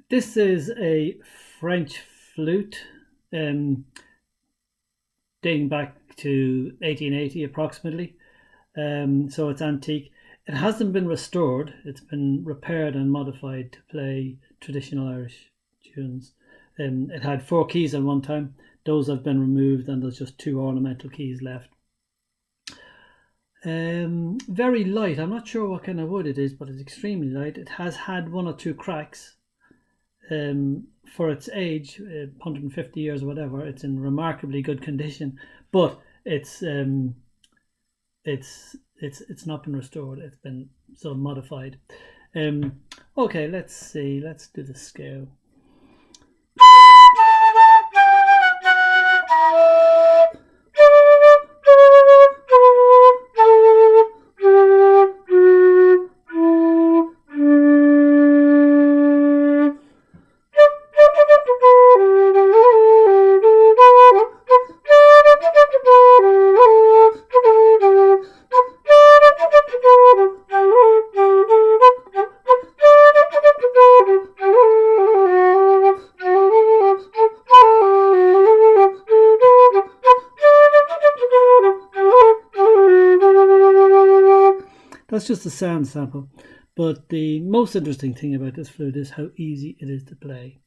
This is a French flute, dating back to 1880 approximately. So it's antique. It hasn't been restored. It's been repaired and modified to play traditional Irish tunes. It had 4 keys at one time. Those have been removed, and there's just 2 ornamental keys left. Very light. I'm not sure what kind of wood it is, but it's extremely light. It has had 1 or 2 cracks. For its age, 150 years or whatever, it's in remarkably good condition. But it's not been restored. It's been sort of modified. Okay, let's see. Let's do the scale. That's just a sound sample. But the most interesting thing about this flute is how easy it is to play.